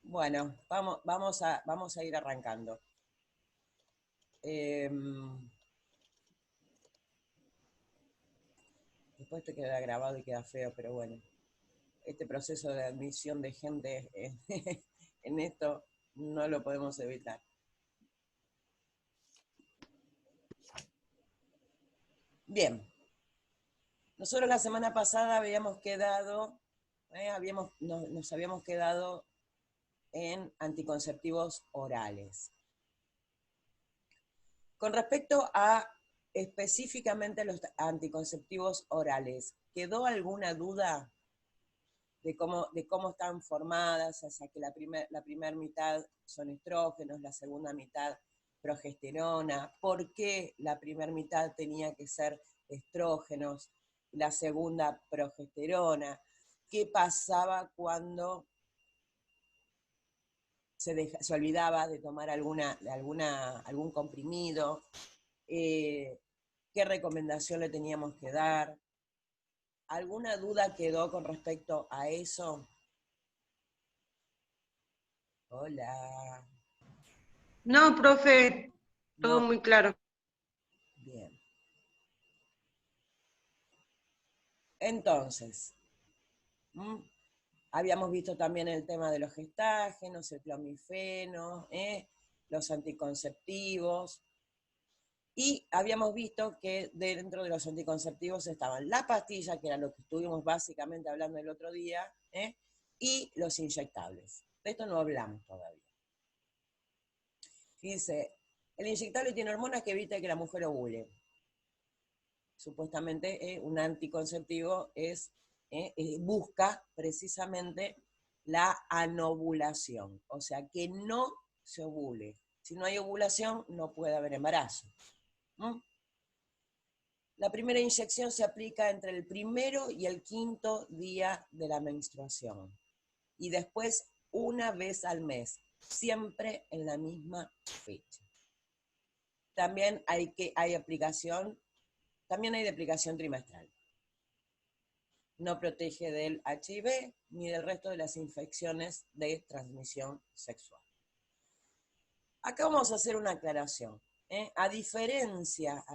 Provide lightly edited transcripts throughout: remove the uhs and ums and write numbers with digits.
Bueno, vamos a ir arrancando. Después te queda grabado y queda feo, pero bueno, este proceso de admisión de gente en esto no lo podemos evitar. Bien, nosotros la semana pasada habíamos quedado, nos habíamos quedado en anticonceptivos orales. Con respecto a específicamente los anticonceptivos orales, ¿quedó alguna duda de cómo están formadas? O sea, que la primer mitad son estrógenos, la segunda mitad progesterona. ¿Por qué la primera mitad tenía que ser estrógenos, la segunda progesterona? ¿Qué pasaba cuando se olvidaba de tomar algún comprimido? ¿Qué recomendación le teníamos que dar? ¿Alguna duda quedó con respecto a eso? Hola. No, profe, todo No, muy claro. bien. Entonces, ¿m? Habíamos visto también el tema de los gestágenos, el clomifeno, los anticonceptivos, y habíamos visto que dentro de los anticonceptivos estaban la pastilla, que era lo que estuvimos básicamente hablando el otro día, y los inyectables. De esto no hablamos todavía. Dice, el inyectable tiene hormonas que evita que la mujer ovule. Supuestamente un anticonceptivo busca precisamente la anovulación, o sea, que no se ovule. Si no hay ovulación, no puede haber embarazo. ¿Mm? La primera inyección se aplica entre el primero y el quinto día de la menstruación. Y después una vez al mes, siempre en la misma fecha. También hay aplicación, también hay de aplicación trimestral. No protege del HIV ni del resto de las infecciones de transmisión sexual. Acá vamos a hacer una aclaración. A diferencia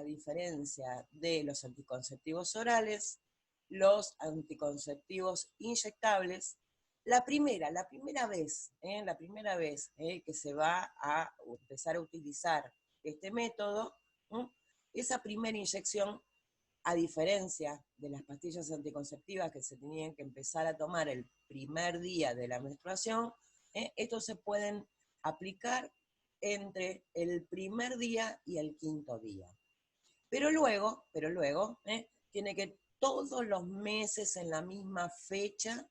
de los anticonceptivos orales, los anticonceptivos inyectables, la primera vez que se va a empezar a utilizar este método, esa primera inyección, a diferencia de las pastillas anticonceptivas que se tenían que empezar a tomar el primer día de la menstruación, estos se pueden aplicar entre el primer día y el quinto día. Pero luego, tiene que todos los meses en la misma fecha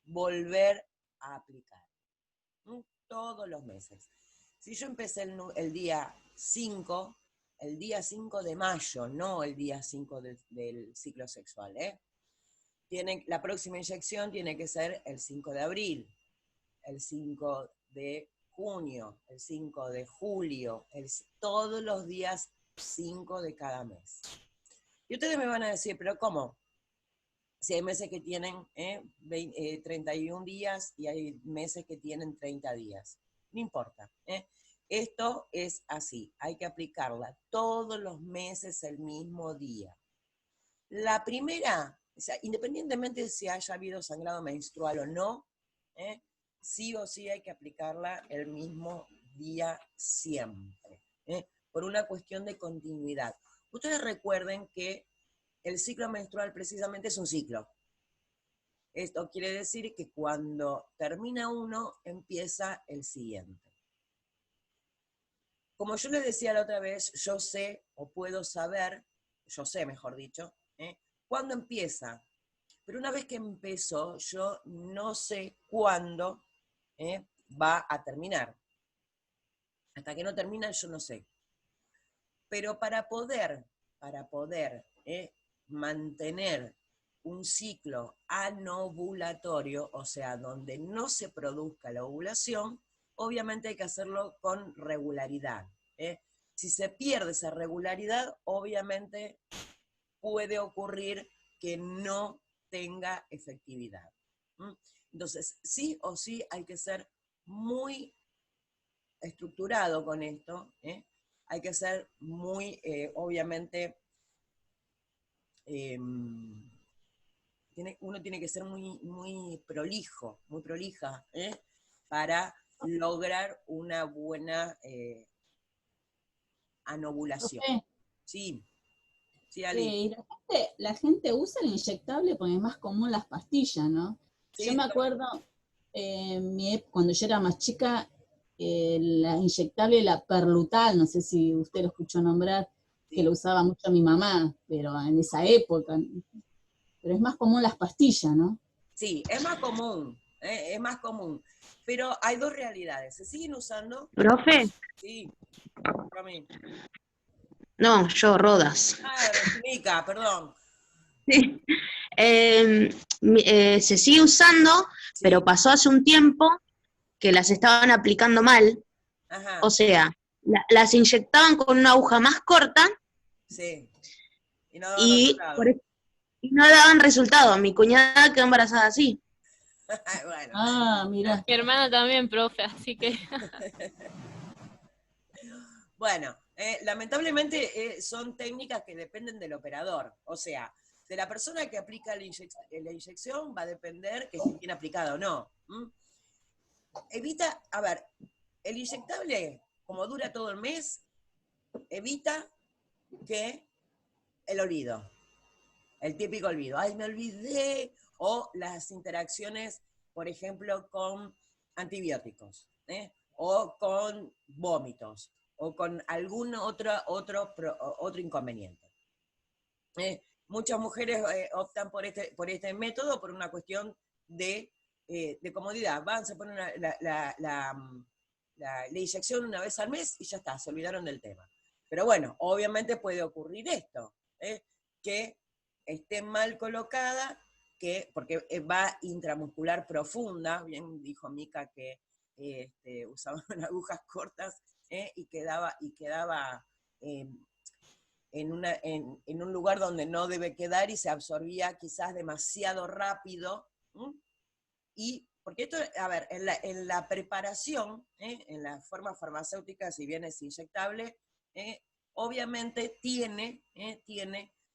volver a aplicar. Todos los meses. Si yo empecé el día 5, el día 5 de mayo, no el día 5 del ciclo sexual, la próxima inyección tiene que ser el 5 de abril, el 5 de junio, el 5 de julio, todos los días 5 de cada mes. Y ustedes me van a decir, pero ¿cómo? Si hay meses que tienen 31 días y hay meses que tienen 30 días. No importa. Esto es así, hay que aplicarla todos los meses el mismo día. La primera, o sea, independientemente de si haya habido sangrado menstrual o no, sí o sí hay que aplicarla el mismo día siempre, por una cuestión de continuidad. Ustedes recuerden que el ciclo menstrual precisamente es un ciclo. Esto quiere decir que cuando termina uno, empieza el siguiente. Como yo les decía la otra vez, yo sé o puedo saber, yo sé mejor dicho, cuándo empieza. Pero una vez que empezó, yo no sé cuándo va a terminar. Hasta que no termina, yo no sé. Pero para poder mantener un ciclo anovulatorio, o sea, donde no se produzca la ovulación, obviamente hay que hacerlo con regularidad. Si se pierde esa regularidad, obviamente puede ocurrir que no tenga efectividad. Entonces, sí o sí hay que ser muy estructurado con esto, ¿eh? Hay que ser muy, obviamente, uno tiene que ser muy, muy prolijo, muy prolija, para lograr una buena anovulación. Profe, Sí, sí, Ali. y la gente usa el inyectable porque es más común las pastillas, ¿no? Yo Sí, me acuerdo, cuando yo era más chica, la inyectable, la Perlutal, no sé si usted lo escuchó nombrar, que lo sí, usaba mucho mi mamá, pero en esa época. Pero es más común las pastillas, ¿no? sí, es más común, es más común. Pero hay dos realidades. ¿Se siguen usando? Profe, Sí, a mí. no, yo, Rodas. Ah, Mica, perdón. Sí. Se sigue usando, pero Sí, pasó hace un tiempo que las estaban aplicando mal. O ajá, sea, las inyectaban con una aguja más corta sí. Y no daban y, resultado. y no daban resultado. Mi cuñada quedó embarazada así. Bueno, Ah, mira. Mi hermana también, profe, así que bueno, lamentablemente son técnicas que dependen del operador. O sea, de la persona que aplica la inyección va a depender que esté bien aplicada o no. Evita, a ver, el inyectable, como dura todo el mes, evita que el olvido, el típico olvido, ay, me olvidé, o las interacciones, por ejemplo, con antibióticos, o con vómitos, o con algún otro inconveniente. Muchas mujeres optan por este método por una cuestión de comodidad. Van, se ponen la inyección una vez al mes y ya está, se olvidaron del tema. Pero bueno, obviamente puede ocurrir esto, que esté mal colocada, porque va intramuscular profunda, bien dijo Mica que usaban agujas cortas, y quedaba en un lugar donde no debe quedar y se absorbía quizás demasiado rápido. Y porque esto, a ver, en la preparación, en la forma farmacéutica, si bien es inyectable, obviamente tiene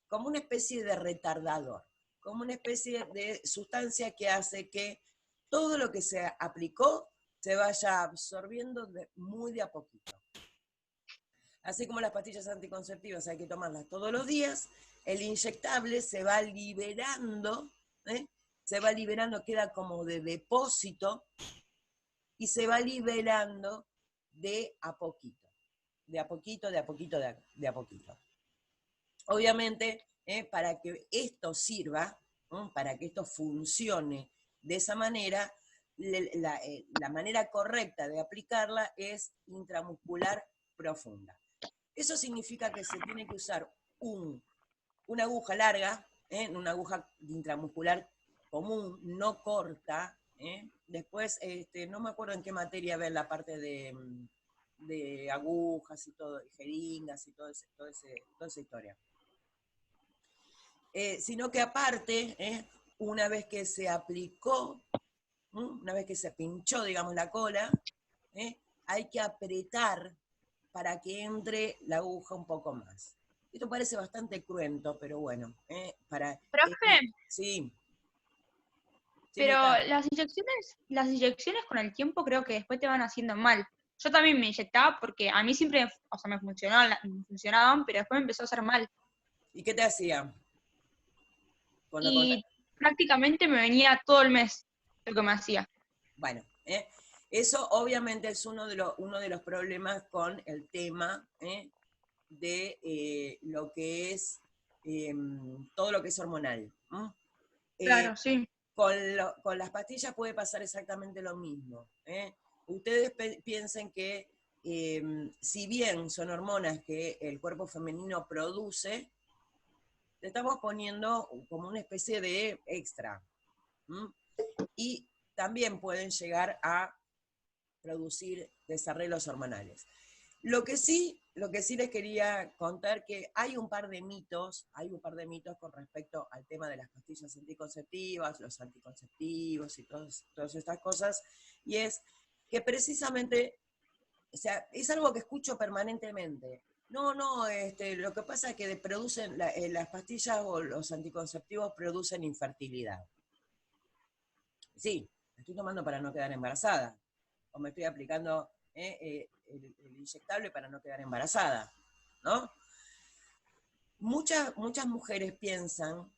como una especie de retardador, como una especie de sustancia que hace que todo lo que se aplicó se vaya absorbiendo muy de a poquito. Así como las pastillas anticonceptivas hay que tomarlas todos los días, el inyectable se va liberando, queda como de depósito y se va liberando de a poquito, de a poquito, de a poquito, de a poquito. Obviamente, para que esto sirva, para que esto funcione de esa manera, la manera correcta de aplicarla es intramuscular profunda. Eso significa que se tiene que usar una aguja larga, una aguja intramuscular común, no corta. Después, no me acuerdo en qué materia ver la parte de agujas y todo, jeringas y toda esa historia. Sino que aparte, una vez que se aplicó, una vez que se pinchó, digamos, la cola, hay que apretar para que entre la aguja un poco más. Esto parece bastante cruento, pero bueno, Profe, sí, sí, pero Mica. las inyecciones con el tiempo creo que después te van haciendo mal. Yo también me inyectaba porque a mí siempre, o sea, me funcionaban, pero después me empezó a hacer mal. ¿Y qué te hacía? Y prácticamente me venía todo el mes lo que me hacía. Bueno, eso obviamente es uno de los problemas con el tema de lo que es todo lo que es hormonal. Claro, sí. Con las pastillas puede pasar exactamente lo mismo. Ustedes piensen que si bien son hormonas que el cuerpo femenino produce, le estamos poniendo como una especie de extra. Y también pueden llegar a producir desarreglos hormonales. Lo que sí lo que sí les quería contar que hay un par de mitos con respecto al tema de las pastillas anticonceptivas, los anticonceptivos y todas estas cosas, y es que precisamente, o sea, es algo que escucho permanentemente. No, no, lo que pasa es que producen, las pastillas o los anticonceptivos producen infertilidad. Sí, me estoy tomando para no quedar embarazada, o me estoy aplicando el inyectable para no quedar embarazada, ¿no? Muchas mujeres piensan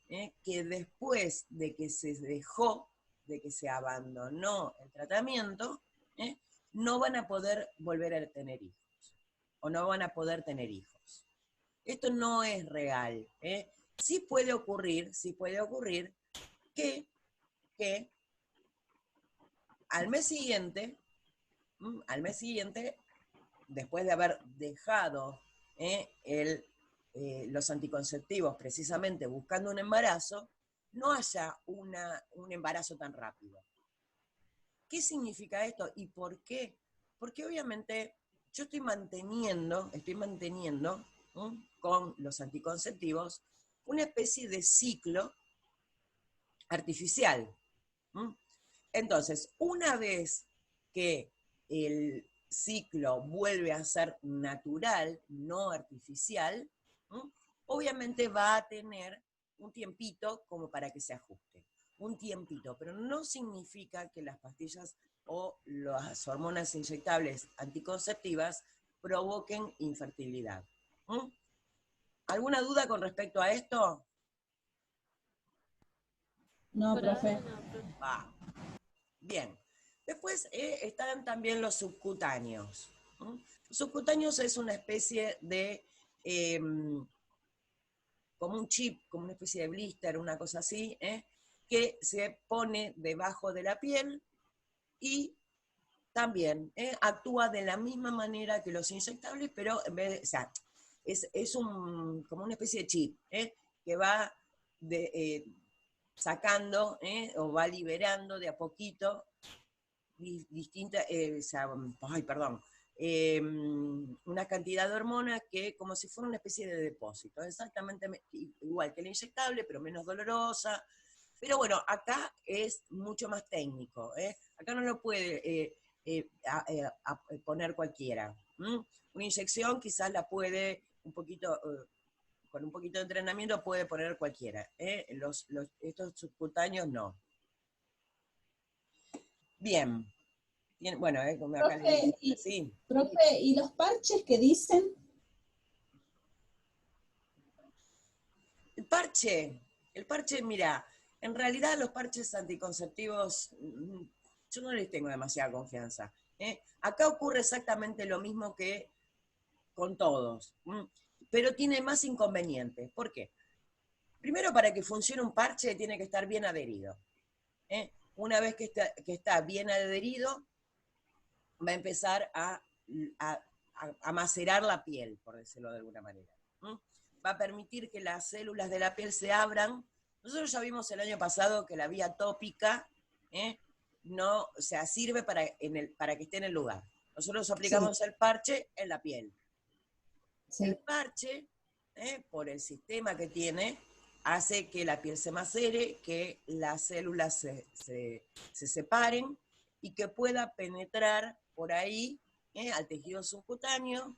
que después de que se dejó, de que se abandonó el tratamiento, no van a poder volver a tener hijos, o no van a poder tener hijos. Esto no es real. Sí puede ocurrir que al mes siguiente, después de haber dejado los anticonceptivos precisamente buscando un embarazo, no haya un embarazo tan rápido. ¿Qué significa esto y por qué? Porque obviamente yo estoy manteniendo con los anticonceptivos una especie de ciclo artificial. Entonces, una vez que el ciclo vuelve a ser natural, no artificial, obviamente va a tener un tiempito como para que se ajuste. Un tiempito, pero no significa que las pastillas o las hormonas inyectables anticonceptivas provoquen infertilidad. ¿Alguna duda con respecto a esto? No, Por profe. ahora no, profe. Va. Bien. Después están también los subcutáneos. Los subcutáneos es una especie de, como un chip, como una especie de blister, una cosa así, que se pone debajo de la piel y también actúa de la misma manera que los inyectables, pero en vez de, o sea, es como una especie de chip que va sacando o va liberando de a poquito distintas, una cantidad de hormonas que como si fuera una especie de depósito, exactamente igual que el inyectable, pero menos dolorosa. Pero bueno, acá es mucho más técnico. Acá no lo puede poner cualquiera. Una inyección quizás la puede un poquito, con un poquito de entrenamiento puede poner cualquiera. Estos subcutáneos no. Bien. Bueno, como acá les Profe, dije, sí. profe, ¿y los parches que dicen? El parche, mira, en realidad los parches anticonceptivos, yo no les tengo demasiada confianza. Acá ocurre exactamente lo mismo que con todos, pero tiene más inconvenientes. ¿Por qué? Primero, para que funcione un parche tiene que estar bien adherido. Una vez que está bien adherido, va a empezar a macerar la piel, por decirlo de alguna manera. Va a permitir que las células de la piel se abran. Nosotros ya vimos el año pasado que la vía tópica no, o sea, sirve para que esté en el lugar. Nosotros aplicamos el parche en la piel. Sí. El parche, por el sistema que tiene, hace que la piel se macere, que las células se separen y que pueda penetrar por ahí al tejido subcutáneo,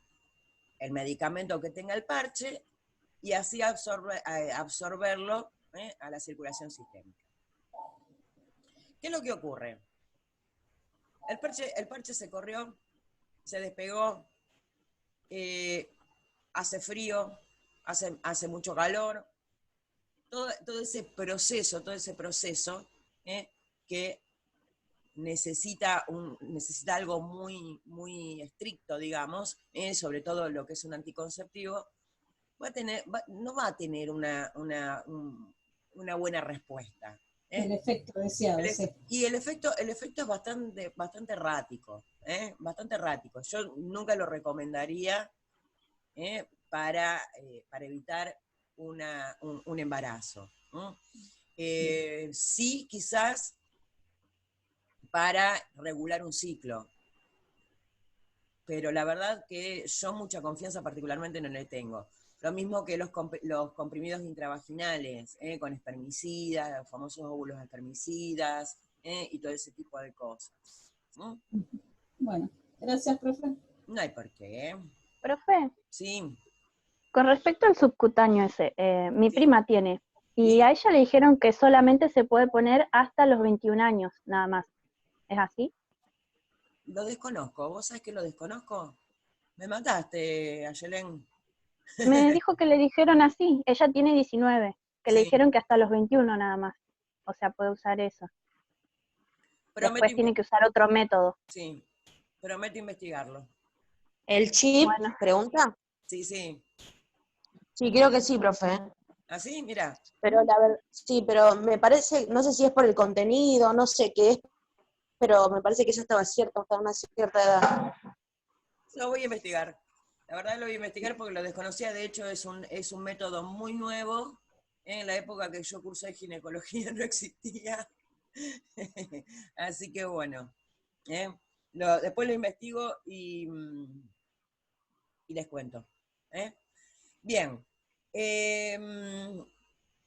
el medicamento que tenga el parche, y así absorberlo a la circulación sistémica. ¿Qué es lo que ocurre? El parche se corrió, se despegó, hace frío, hace mucho calor, todo ese proceso que necesita algo muy, muy estricto, digamos, sobre todo lo que es un anticonceptivo, no va a tener una buena respuesta. El efecto deseado, sí. Y el efecto es bastante errático, bastante errático. Yo nunca lo recomendaría para evitar un embarazo. Sí, quizás para regular un ciclo. pero la verdad que yo mucha confianza particularmente no le tengo. Lo mismo que los comprimidos intravaginales, con espermicidas, los famosos óvulos espermicidas, y todo ese tipo de cosas. ¿No? Bueno, gracias, profe. No hay por qué. Profe, Sí, con respecto al subcutáneo ese, mi Sí. prima tiene, y Sí. a ella le dijeron que solamente se puede poner hasta los 21 años, nada más. ¿Es así? Lo desconozco. ¿Vos sabés que lo desconozco? Me mataste, Ayelén. Me dijo que le dijeron así, ella tiene 19, que le Sí. dijeron que hasta los 21 nada más. O sea, puede usar eso. Prometo, Después tiene que usar otro método. sí, prometo investigarlo. ¿El chip? Bueno. ¿Pregunta? Sí, sí. Sí, creo que sí, profe. ¿Así? Mira. Pero la verdad, sí, pero me parece, no sé si es por el contenido, no sé qué es, pero me parece que ya estaba cierto hasta una cierta edad. Lo voy a investigar. La verdad lo voy a investigar porque lo desconocía. De hecho, es un método muy nuevo. En la época que yo cursé ginecología no existía. Así que bueno. Después lo investigo y les cuento. Bien.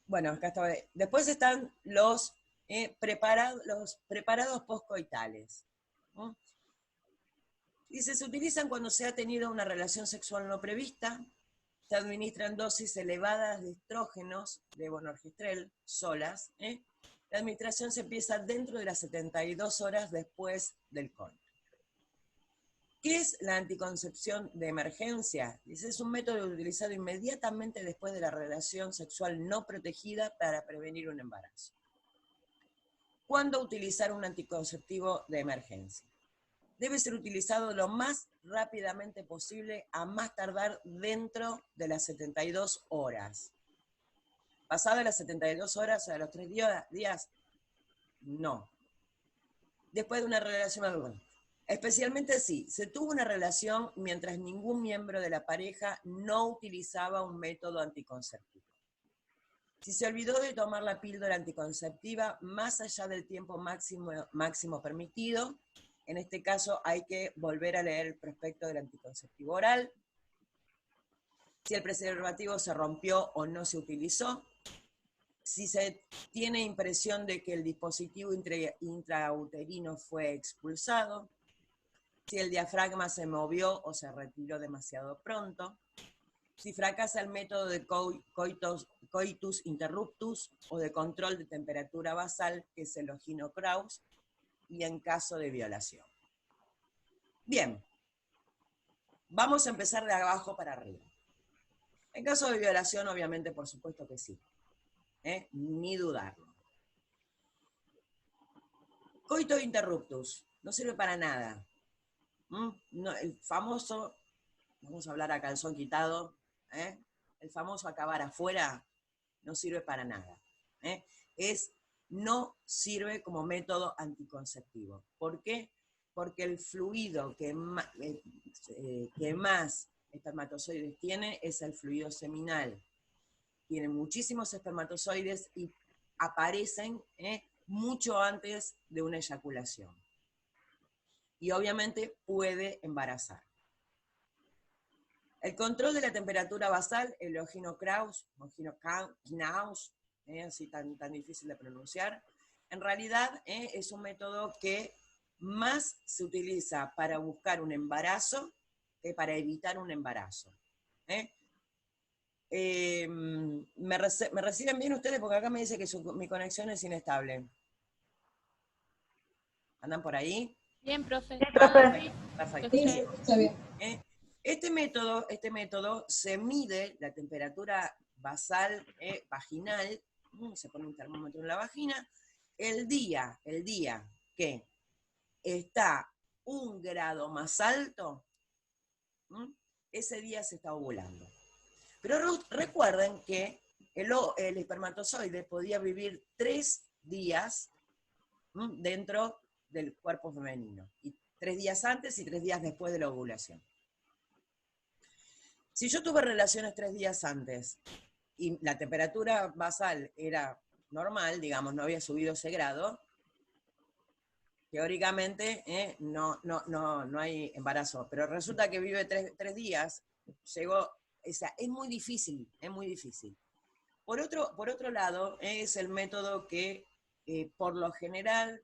Bueno, acá estaba. Después están los preparados postcoitales. ¿No? Dice, se utilizan cuando se ha tenido una relación sexual no prevista, se administran dosis elevadas de estrógenos, de bonorgestrel, solas. La administración se empieza dentro de las 72 horas después del coito. ¿Qué es la anticoncepción de emergencia? Dice, es un método utilizado inmediatamente después de la relación sexual no protegida para prevenir un embarazo. ¿Cuándo utilizar un anticonceptivo de emergencia? Debe ser utilizado lo más rápidamente posible, a más tardar dentro de las 72 horas. ¿Pasadas las 72 horas, a los 3 días? No. Después de una relación, especialmente si se tuvo una relación mientras ningún miembro de la pareja no utilizaba un método anticonceptivo. Si se olvidó de tomar la píldora anticonceptiva más allá del tiempo máximo permitido, en este caso hay que volver a leer el prospecto del anticonceptivo oral. Si el preservativo se rompió o no se utilizó. Si se tiene impresión de que el dispositivo intrauterino fue expulsado. Si el diafragma se movió o se retiró demasiado pronto. Si fracasa el método de coitus interruptus o de control de temperatura basal, que es el Ogino-Kraus, y en caso de violación. Bien, vamos a empezar de abajo para arriba. En caso de violación, obviamente, por supuesto que sí, ni dudarlo. Coito interruptus, no sirve para nada. No, el famoso, vamos a hablar a calzón quitado, el famoso acabar afuera, no sirve para nada. No sirve como método anticonceptivo. ¿Por qué? Porque el fluido que más espermatozoides tiene es el fluido seminal. Tiene muchísimos espermatozoides y aparecen mucho antes de una eyaculación. Y obviamente puede embarazar. El control de la temperatura basal, el Ogino-Kraus, así tan difícil de pronunciar, en realidad es un método que más se utiliza para buscar un embarazo que para evitar un embarazo. ¿Me reciben bien ustedes? Porque acá me dice que mi conexión es inestable. ¿Andan por ahí? Bien, profe. Perfecto. Sí, está bien. Este método se mide la temperatura basal vaginal, se pone un termómetro en la vagina, el día que está 1 grado más alto, ese día se está ovulando. Pero recuerden que el espermatozoide podía vivir 3 días dentro del cuerpo femenino, y 3 días antes y 3 días después de la ovulación. Si yo tuve relaciones 3 días antes y la temperatura basal era normal, digamos, no había subido ese grado, teóricamente no hay embarazo, pero resulta que vive 3 días, llegó, o sea, es muy difícil, es muy difícil. Por otro lado, es el método que por lo general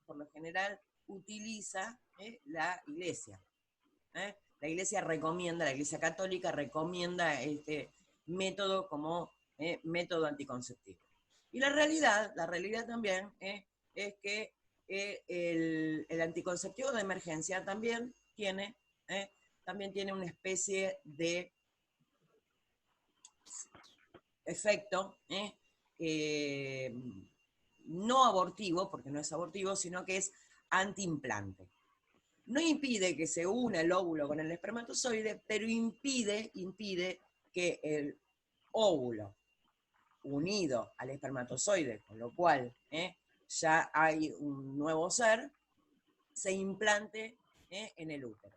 utiliza la Iglesia. La Iglesia recomienda, la Iglesia Católica recomienda este método como método anticonceptivo. Y la realidad también es que el anticonceptivo de emergencia también tiene una especie de efecto no abortivo, porque no es abortivo, sino que es antiimplante. No impide que se una el óvulo con el espermatozoide, pero impide que el óvulo unido al espermatozoide, con lo cual ya hay un nuevo ser, se implante en el útero.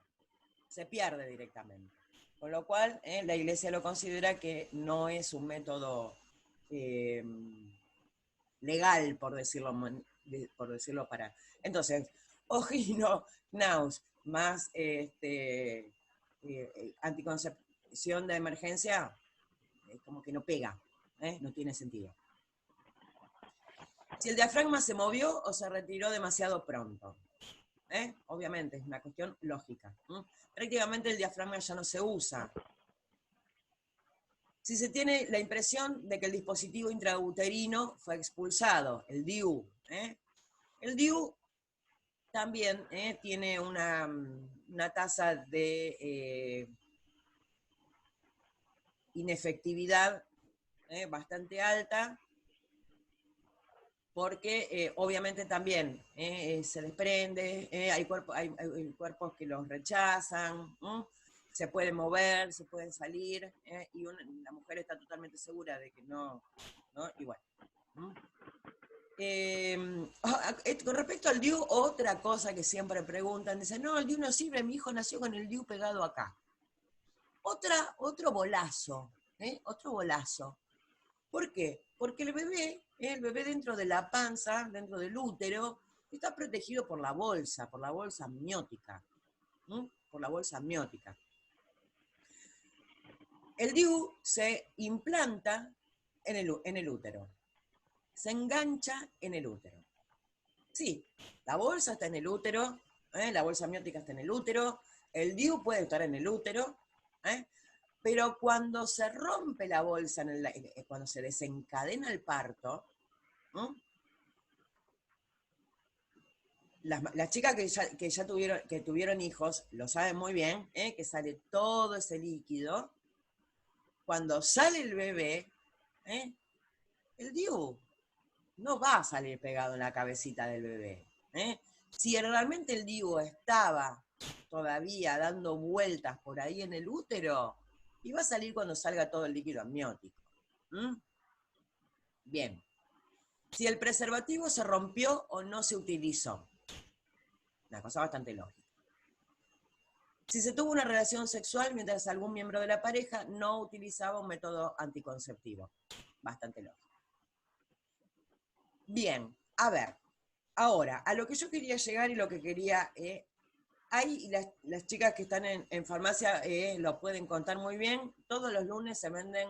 Se pierde directamente. Con lo cual, la Iglesia lo considera que no es un método legal, por decirlo para... Entonces, Ogino, Naus, más anticoncepción de emergencia, como que no pega, no tiene sentido. Si el diafragma se movió o se retiró demasiado pronto, obviamente es una cuestión lógica. Prácticamente el diafragma ya no se usa. Si se tiene la impresión de que el dispositivo intrauterino fue expulsado, el DIU. El DIU también tiene una tasa de inefectividad bastante alta, porque obviamente también se desprende, hay cuerpos que los rechazan, se pueden mover, se pueden salir, y la mujer está totalmente segura de que no igual. Con respecto al DIU, otra cosa que siempre preguntan, dicen, no, el DIU no sirve, mi hijo nació con el DIU pegado acá. Otro bolazo, otro bolazo. ¿Por qué? Porque el bebé dentro de la panza, dentro del útero, está protegido por la bolsa amniótica. Por la bolsa amniótica. El DIU se implanta en el útero. Se engancha en el útero. Sí, la bolsa está en el útero, la bolsa amniótica está en el útero, el DIU puede estar en el útero, pero cuando se rompe la bolsa, cuando se desencadena el parto, las chicas que tuvieron hijos lo saben muy bien, que sale todo ese líquido. Cuando sale el bebé, el DIU no va a salir pegado en la cabecita del bebé. Si realmente el DIU estaba todavía dando vueltas por ahí en el útero, iba a salir cuando salga todo el líquido amniótico. Bien. Si el preservativo se rompió o no se utilizó. Una cosa bastante lógica. Si se tuvo una relación sexual mientras algún miembro de la pareja no utilizaba un método anticonceptivo. Bastante lógico. Bien, a ver. Ahora, a lo que yo quería llegar y lo que quería... las chicas que están en farmacia lo pueden contar muy bien. Todos los lunes se venden...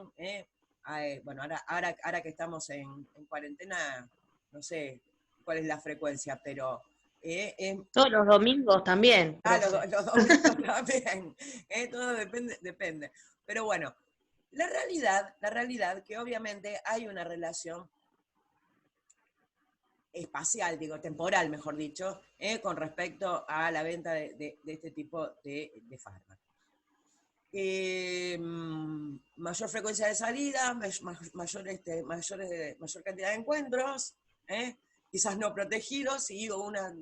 bueno, ahora que estamos en cuarentena, no sé cuál es la frecuencia, pero... Todos los domingos también. Los domingos también. Todo depende. Pero bueno, la realidad que obviamente hay una relación espacial, temporal, mejor dicho, con respecto a la venta de este tipo de fármacos. Mayor frecuencia de salida, mayor cantidad de encuentros, quizás no protegidos, y una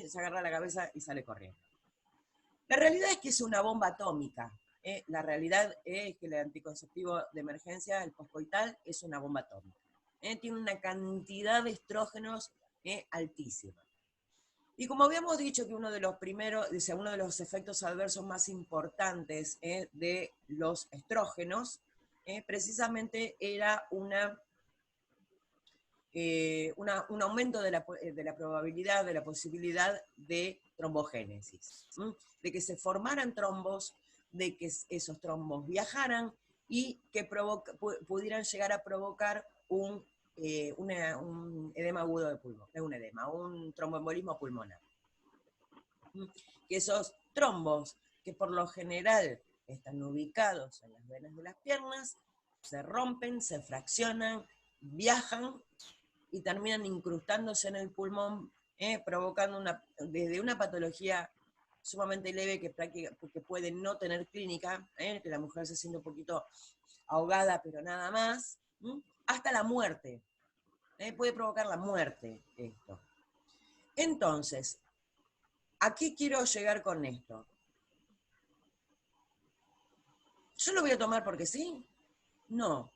se agarra la cabeza y sale corriendo. La realidad es que es una bomba atómica. La realidad es que el anticonceptivo de emergencia, el poscoital, es una bomba atómica. Tiene una cantidad de estrógenos altísima. Y como habíamos dicho que uno de los efectos adversos más importantes de los estrógenos, precisamente era una un aumento de la probabilidad, de la posibilidad de trombogénesis, de que se formaran trombos, de que esos trombos viajaran y que pudieran llegar a provocar un edema agudo de pulmón, un tromboembolismo pulmonar. Que esos trombos, que por lo general están ubicados en las venas de las piernas, se rompen, se fraccionan, viajan y terminan incrustándose en el pulmón, provocando desde una patología sumamente leve que puede no tener clínica, que la mujer se siente un poquito ahogada, pero nada más, hasta la muerte. Puede provocar la muerte esto. Entonces, ¿a qué quiero llegar con esto? ¿Yo lo voy a tomar porque sí? No.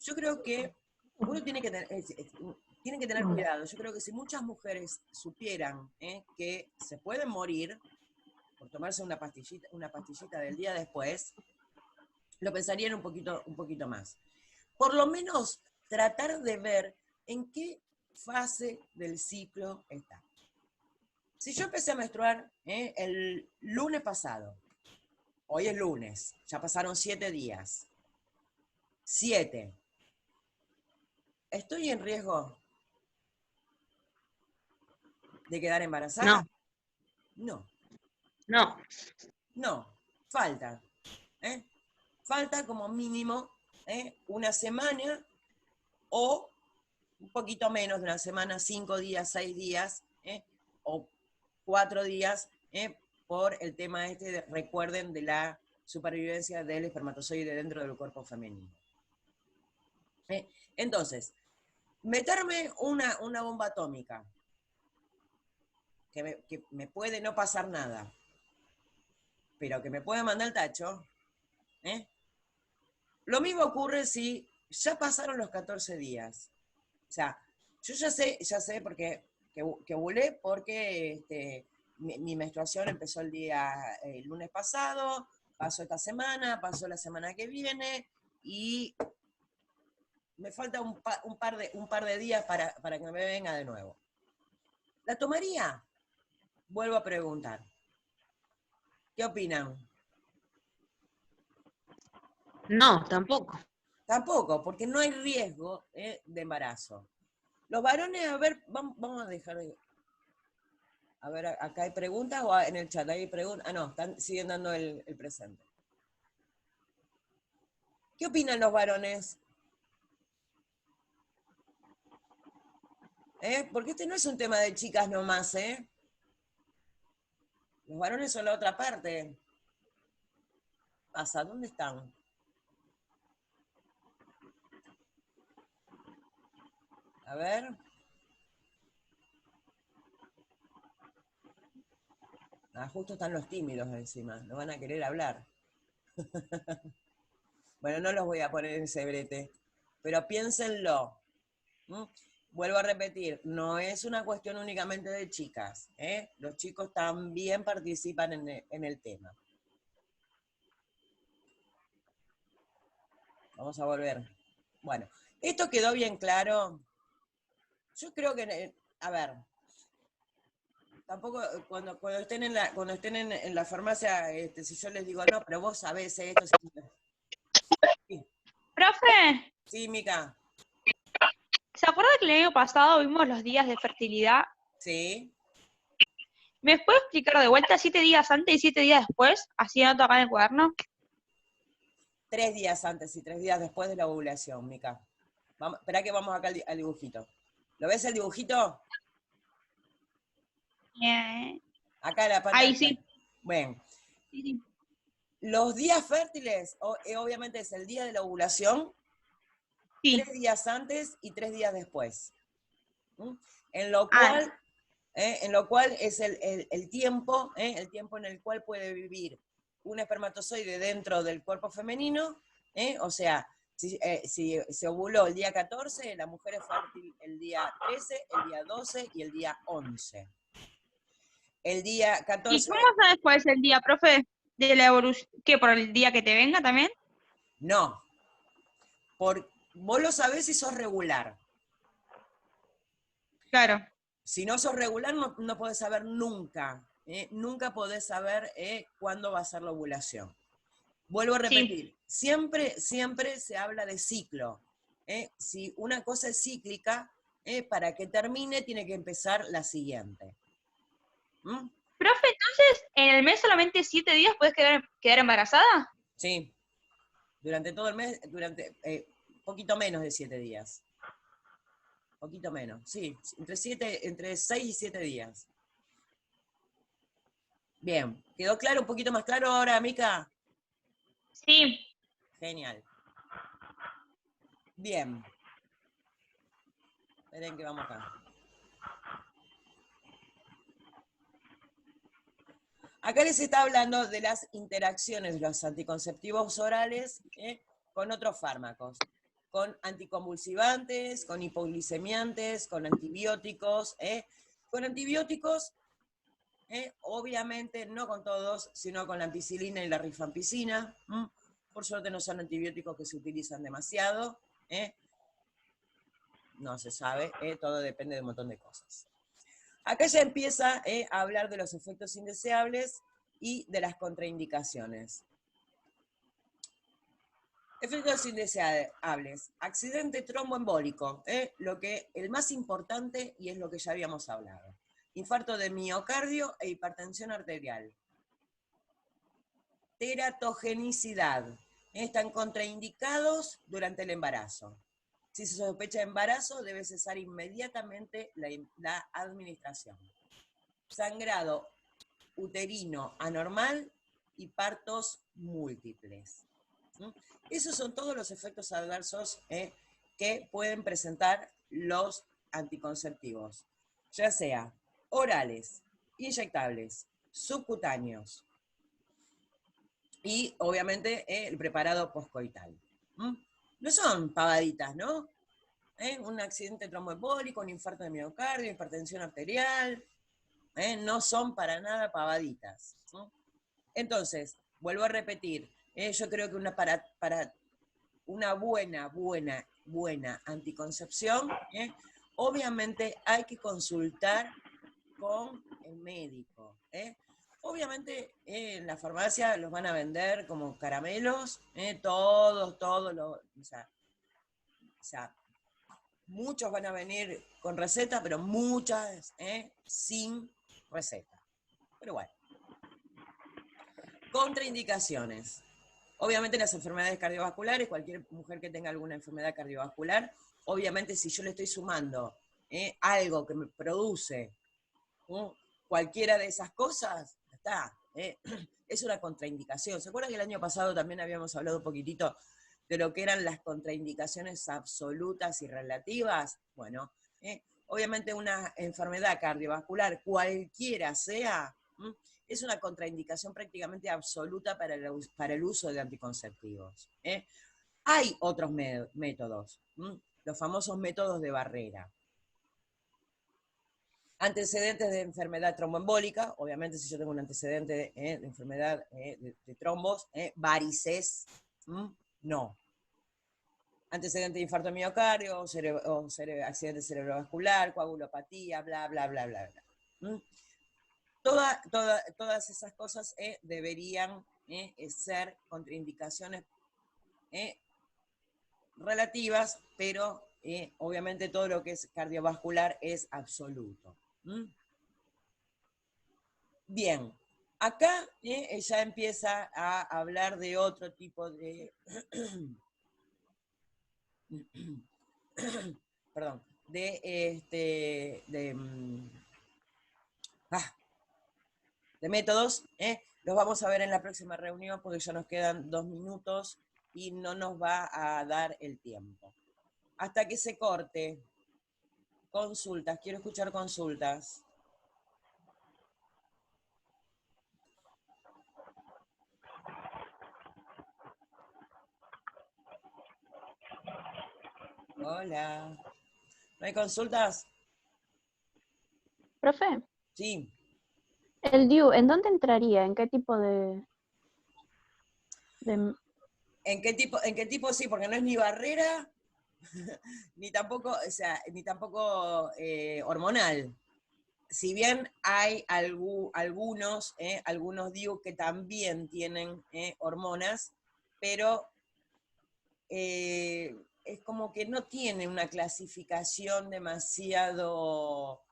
Yo creo que uno tiene que tener cuidado. Yo creo que si muchas mujeres supieran que se pueden morir por tomarse una pastillita del día después, lo pensarían un poquito más. Por lo menos tratar de ver en qué fase del ciclo está. Si yo empecé a menstruar el lunes pasado, hoy es lunes, ya pasaron 7 días. 7. ¿Estoy en riesgo de quedar embarazada? No. No. Falta. Falta como mínimo una semana o un poquito menos de una semana, 5 días, 6 días, o 4 días, por el tema recuerden, de la supervivencia del espermatozoide dentro del cuerpo femenino. Entonces, meterme una bomba atómica, que me puede no pasar nada, pero que me puede mandar el tacho, lo mismo ocurre si ya pasaron los 14 días. O sea, yo ya sé porque que ovulé porque mi menstruación empezó el lunes pasado, pasó esta semana, pasó la semana que viene, y me falta un par de días para que me venga de nuevo. ¿La tomaría? Vuelvo a preguntar. ¿Qué opinan? No, tampoco. Tampoco, porque no hay riesgo de embarazo. Los varones, a ver, vamos a dejar de... A ver, acá hay preguntas o en el chat hay preguntas. Ah, no, siguen dando el presente. ¿Qué opinan los varones? Porque este no es un tema de chicas nomás, Los varones son la otra parte. Pasa, ¿dónde están? A ver. Justo están los tímidos encima, no van a querer hablar. Bueno, no los voy a poner en ese brete, pero piénsenlo. Vuelvo a repetir, no es una cuestión únicamente de chicas, los chicos también participan en el tema. Vamos a volver. Bueno, ¿esto quedó bien claro? Yo creo que, a ver, tampoco cuando estén en la farmacia, si yo les digo, no, pero vos sabés esto. Sí. Profe, Sí, Mica. ¿se acuerda que el año pasado vimos los días de fertilidad? Sí. ¿Me puede explicar de vuelta 7 días antes y 7 días después? Así anoto acá en el cuaderno. 3 días antes y 3 días después de la ovulación, Mica. Esperá que vamos acá al dibujito. ¿Lo ves el dibujito? Acá en la pantalla. Ahí sí. Bueno. Sí. Los días fértiles, obviamente es el día de la ovulación, Sí. 3 días antes y 3 días después. En lo cual es el tiempo en el cual puede vivir un espermatozoide dentro del cuerpo femenino, o sea, si se ovuló el día 14, la mujer es fértil el día 13, el día 12 y el día 11. El día 14... ¿Y cómo sabes cuál es el día, profe, de la evolución? ¿Qué, por el día que te venga también? No. Vos lo sabés si sos regular. Claro. Si no sos regular, no podés saber nunca. Nunca podés saber cuándo va a ser la ovulación. Vuelvo a repetir, siempre se habla de ciclo. Si una cosa es cíclica, para que termine tiene que empezar la siguiente. ¿Mm? Profe, entonces, ¿en el mes solamente 7 días puedes quedar embarazada? Sí, durante todo el mes, durante poquito menos de 7 días. Poquito menos, sí, entre 6 y 7 días. Bien, ¿quedó claro? ¿Un poquito más claro ahora, Mica? Sí. Genial. Bien. Esperen que vamos acá. Acá les está hablando de las interacciones de los anticonceptivos orales con otros fármacos, con anticonvulsivantes, con hipoglicemiantes, con antibióticos. Con antibióticos, obviamente no con todos, sino con la ampicilina y la rifampicina. Por suerte no son antibióticos que se utilizan demasiado. No se sabe, todo depende de un montón de cosas. Acá ya empieza a hablar de los efectos indeseables y de las contraindicaciones. Efectos indeseables. Accidente tromboembólico, el más importante y es lo que ya habíamos hablado. Infarto de miocardio e hipertensión arterial. Teratogenicidad. Están contraindicados durante el embarazo. Si se sospecha de embarazo, debe cesar inmediatamente la administración. Sangrado uterino anormal y partos múltiples. Esos son todos los efectos adversos que pueden presentar los anticonceptivos, ya sea orales, inyectables, subcutáneos y obviamente el preparado postcoital. No son pavaditas, ¿no? Un accidente tromboembólico, un infarto de miocardio, hipertensión arterial, no son para nada pavaditas. Entonces, vuelvo a repetir, yo creo que para una buena anticoncepción, obviamente hay que consultar con el médico. Obviamente en la farmacia los van a vender como caramelos, todos, o sea, muchos van a venir con receta, pero muchas sin receta. Pero bueno. Contraindicaciones. Obviamente las enfermedades cardiovasculares, cualquier mujer que tenga alguna enfermedad cardiovascular, obviamente si yo le estoy sumando algo que me produce cualquiera de esas cosas, ya está. Es una contraindicación. ¿Se acuerdan que el año pasado también habíamos hablado un poquitito de lo que eran las contraindicaciones absolutas y relativas? Bueno, obviamente una enfermedad cardiovascular, cualquiera sea, es una contraindicación prácticamente absoluta para el uso de anticonceptivos. Hay otros métodos, los famosos métodos de barrera. Antecedentes de enfermedad tromboembólica, obviamente si yo tengo un antecedente de enfermedad de trombos, varices, no. Antecedente de infarto de miocardio, accidente cerebrovascular, coagulopatía, bla, bla, bla, bla, bla. Todas esas cosas deberían ser contraindicaciones relativas, pero obviamente todo lo que es cardiovascular es absoluto. Bien, acá ella empieza a hablar de otro tipo de... perdón, de métodos, los vamos a ver en la próxima reunión porque ya nos quedan 2 minutos y no nos va a dar el tiempo. Hasta que se corte. Consultas, quiero escuchar consultas. Hola. ¿No hay consultas? Profe, Sí. el DIU, ¿en dónde entraría? ¿En qué tipo de... ¿En qué tipo? Sí, porque no es ni barrera ni tampoco, o sea, ni tampoco hormonal. Si bien hay algunos DIU que también tienen hormonas, pero es como que no tiene una clasificación demasiado...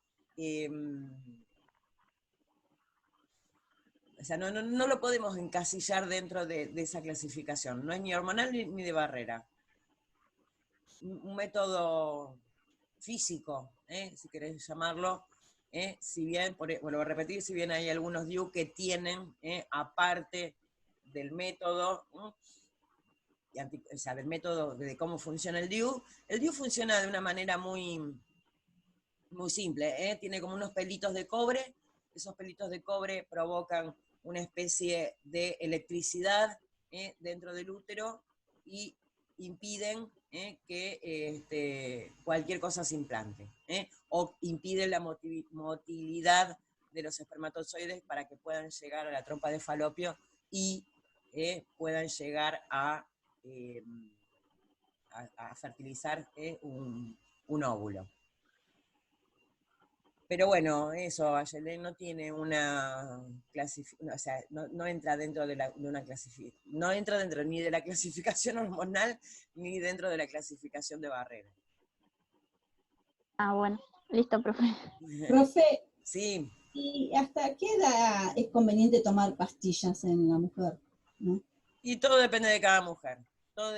o sea, no lo podemos encasillar dentro de esa clasificación. No es ni hormonal ni de barrera. Un método físico, si querés llamarlo, si bien, vuelvo a repetir, si bien hay algunos DIU que tienen, aparte del método, o sea, del método de cómo funciona el DIU funciona de una manera muy, muy simple, tiene como unos pelitos de cobre, esos pelitos de cobre provocan una especie de electricidad dentro del útero y impiden que cualquier cosa se implante, o impiden la motilidad de los espermatozoides para que puedan llegar a la trompa de falopio y puedan llegar a fertilizar un óvulo. Pero bueno, eso, Ayelen no tiene una clasificación, o sea, no entra dentro de una clasificación, no entra dentro ni de la clasificación hormonal, ni dentro de la clasificación de barrera. Ah, bueno, listo, profe. Profe, Sí. ¿y hasta qué edad es conveniente tomar pastillas en la mujer? ¿No? Y todo depende de cada mujer. Todo